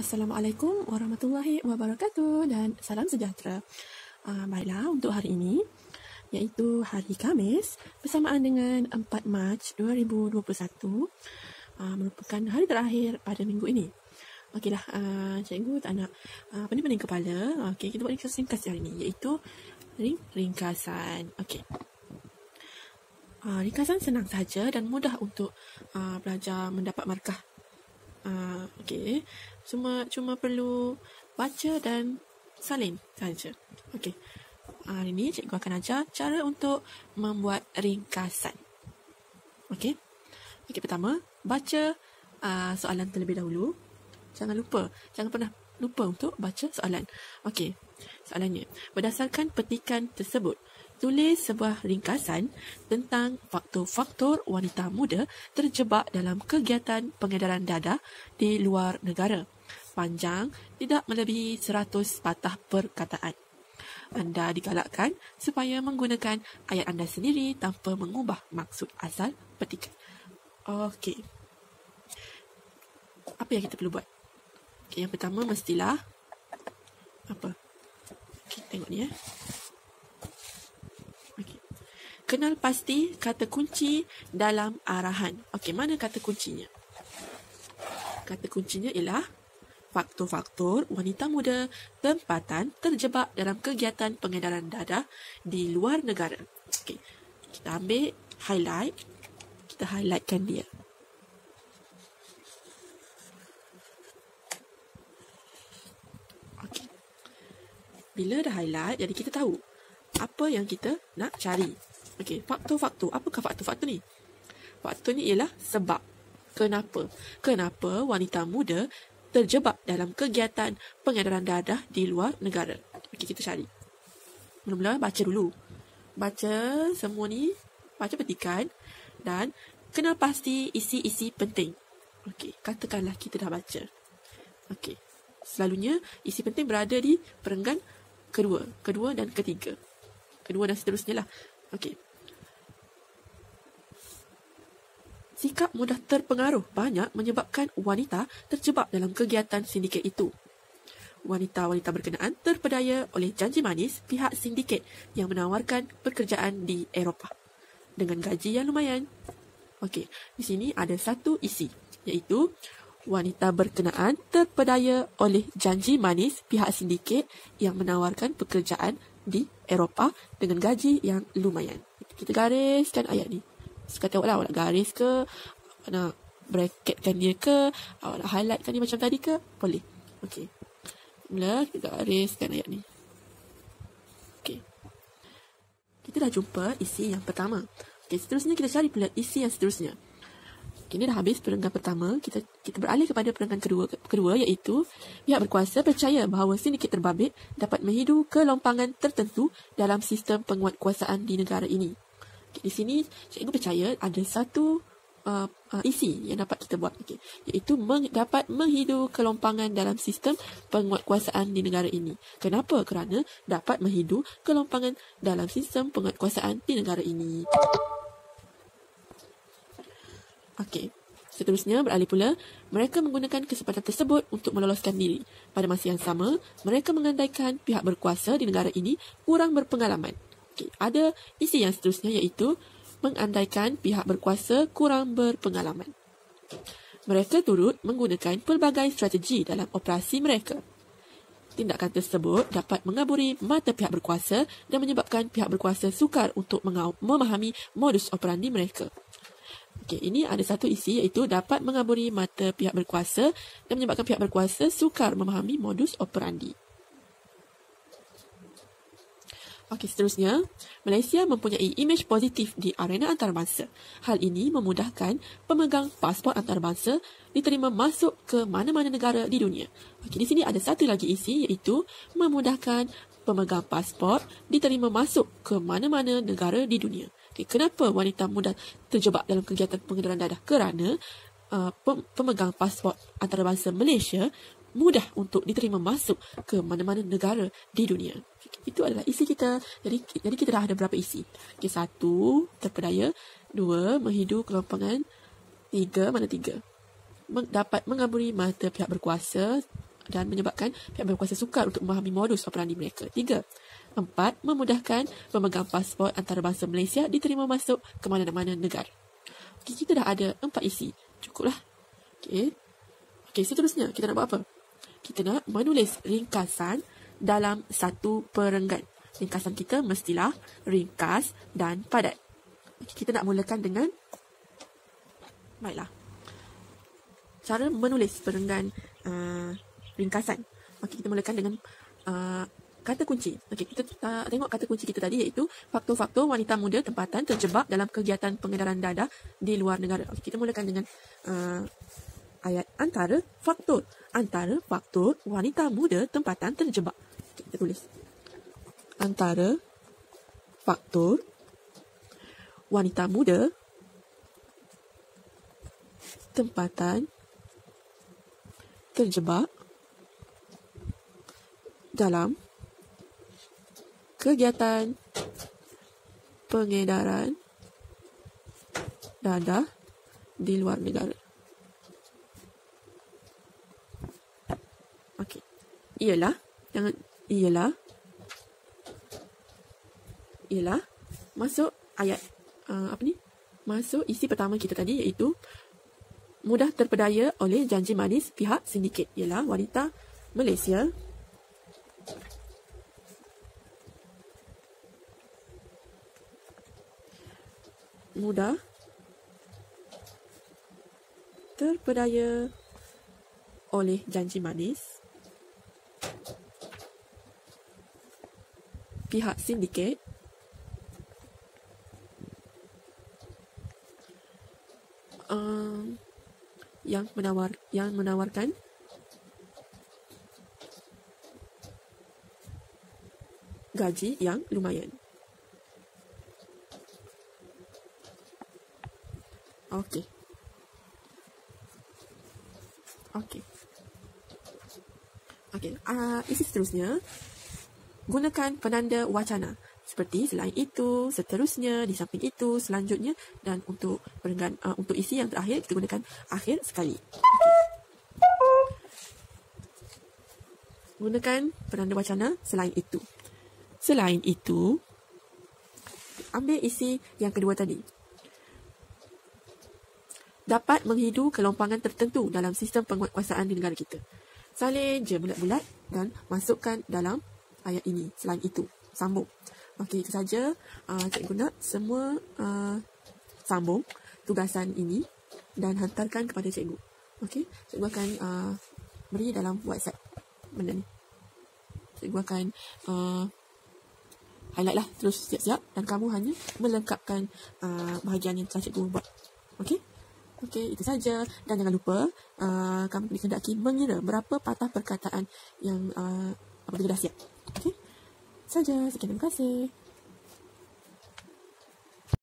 Assalamualaikum warahmatullahi wabarakatuh dan salam sejahtera. Baiklah, untuk hari ini, iaitu hari Khamis, bersamaan dengan 4 Mac 2021, merupakan hari terakhir pada minggu ini. Okeylah, cikgu tak nak pening-pening kepala. Okey, kita buat ringkas-ringkas hari ini, iaitu ringkasan. Okey. Ringkasan senang saja dan mudah untuk belajar mendapat markah. Okey, cuma perlu baca dan salin saja. Okey, hari ini cikgu akan ajar cara untuk membuat ringkasan. Okey, pertama baca soalan terlebih dahulu. Jangan pernah lupa untuk baca soalan. Okey, soalannya, berdasarkan petikan tersebut, tulis sebuah ringkasan tentang faktor-faktor wanita muda terjebak dalam kegiatan pengedaran dadah di luar negara. Panjang, tidak melebihi 100 patah perkataan. Anda digalakkan supaya menggunakan ayat anda sendiri tanpa mengubah maksud asal petikan. Okey. Apa yang kita perlu buat? Okay, yang pertama mestilah apa? Okay, tengok ni . Kenal pasti kata kunci dalam arahan. Okey, mana kata kuncinya? Kata kuncinya ialah faktor-faktor wanita muda tempatan terjebak dalam kegiatan pengedaran dadah di luar negara. Okey, kita ambil highlight. Kita highlightkan dia. Okey. Bila dah highlight, jadi kita tahu apa yang kita nak cari. Okey, faktor-faktor. Apakah faktor-faktor ni? Faktor ni ialah sebab. Kenapa? Kenapa wanita muda terjebak dalam kegiatan pengedaran dadah di luar negara? Okey, kita cari. Mula-mula baca dulu. Baca semua ni. Baca petikan. Dan kenal pasti isi-isi penting. Okey, katakanlah kita dah baca. Okey. Selalunya isi penting berada di perenggan kedua dan ketiga. Kedua dan seterusnya lah. Okey. Sikap mudah terpengaruh banyak menyebabkan wanita terjebak dalam kegiatan sindiket itu. Wanita-wanita berkenaan terpedaya oleh janji manis pihak sindiket yang menawarkan pekerjaan di Eropah dengan gaji yang lumayan. Okey, di sini ada satu isi, iaitu wanita berkenaan terpedaya oleh janji manis pihak sindiket yang menawarkan pekerjaan di Eropah dengan gaji yang lumayan. Kita gariskan ayat ni. Suka tengoklah awak nak garis ke, awak nak bracketkan dia ke, awak nak highlightkan dia macam tadi ke, boleh. Okey. Mula kita gariskan ayat ni. Okey. Kita dah jumpa isi yang pertama. Okey, seterusnya kita cari pula isi yang seterusnya. Okey, ini dah habis perenggan pertama, kita beralih kepada perenggan kedua iaitu pihak berkuasa percaya bahawa sindiket terbabit dapat menghidu kelompangan tertentu dalam sistem penguatkuasaan di negara ini. Okay, di sini cikgu percaya ada satu isi yang dapat kita buat, iaitu dapat menghidu kelompangan dalam sistem penguatkuasaan di negara ini. Kenapa? Kerana dapat menghidu kelompangan dalam sistem penguatkuasaan di negara ini. Okey. Seterusnya beralih pula, mereka menggunakan kesempatan tersebut untuk meloloskan diri. Pada masa yang sama, mereka mengandaikan pihak berkuasa di negara ini kurang berpengalaman. Okay. Ada isi yang seterusnya iaitu mengandaikan pihak berkuasa kurang berpengalaman. Mereka turut menggunakan pelbagai strategi dalam operasi mereka. Tindakan tersebut dapat mengaburi mata pihak berkuasa dan menyebabkan pihak berkuasa sukar untuk memahami modus operandi mereka. Okay, ini ada satu isi iaitu dapat mengaburi mata pihak berkuasa dan menyebabkan pihak berkuasa sukar memahami modus operandi. Okey, seterusnya, Malaysia mempunyai imej positif di arena antarabangsa. Hal ini memudahkan pemegang pasport antarabangsa diterima masuk ke mana-mana negara di dunia. Okey, di sini ada satu lagi isi iaitu memudahkan pemegang pasport diterima masuk ke mana-mana negara di dunia. Okey, kenapa wanita muda terjebak dalam kegiatan pengedaran dadah? Kerana pemegang pasport antarabangsa Malaysia mudah untuk diterima masuk ke mana-mana negara di dunia. Itu adalah isi kita. Jadi kita dah ada berapa isi? Okay, 1, terpedaya. 2, menghidu kelompangan. 3, mana 3? Dapat mengaburi mata pihak berkuasa. dan menyebabkan pihak berkuasa sukar untuk memahami modus operandi mereka. 3. 4. Memudahkan pemegang pasport antarabangsa Malaysia diterima masuk ke mana-mana negara. Okey, kita dah ada 4 isi. Cukuplah. Okey, seterusnya kita nak buat apa? Kita nak menulis ringkasan dalam satu perenggan. Ringkasan kita mestilah ringkas dan padat. Okey, kita nak mulakan dengan baiklah. Cara menulis perenggan ringkasan. Okey, kita mulakan dengan kata kunci. Okey, kita tengok kata kunci kita tadi iaitu faktor-faktor wanita muda tempatan terjebak dalam kegiatan pengedaran dadah di luar negara. Okey, kita mulakan dengan ayat antara faktor wanita muda tempatan terjebak. Okey, kita tulis antara faktor wanita muda tempatan terjebak dalam kegiatan pengedaran dadah di luar negara. Okey. Ialah masuk ayat masuk isi pertama kita tadi iaitu mudah terpedaya oleh janji manis pihak sindiket. Ialah wanita Malaysia mudah terpedaya oleh janji manis pihak sindiket yang menawarkan gaji yang lumayan. Okey. Isi seterusnya, gunakan penanda wacana seperti selain itu, seterusnya, di samping itu, selanjutnya, dan untuk perenggan untuk isi yang terakhir kita gunakan akhir sekali. Gunakan penanda wacana selain itu. Selain itu, ambil isi yang kedua tadi. Dapat menghidu kelompangan tertentu dalam sistem penguatkuasaan di negara kita. Salin je bulat-bulat dan masukkan dalam ayat ini. Selain itu, sambung. Okey, itu saja. Cikgu nak semua sambung tugasan ini dan hantarkan kepada cikgu. Okey, cikgu akan beri dalam WhatsApp benda ni. Cikgu akan highlight lah, terus siap-siap dan kamu hanya melengkapkan bahagian yang telah cikgu buat. Okey, itu saja. Dan jangan lupa kamu dikehendaki mengira berapa patah perkataan yang apabila dah siap. Okey, saja. Sekian, terima kasih.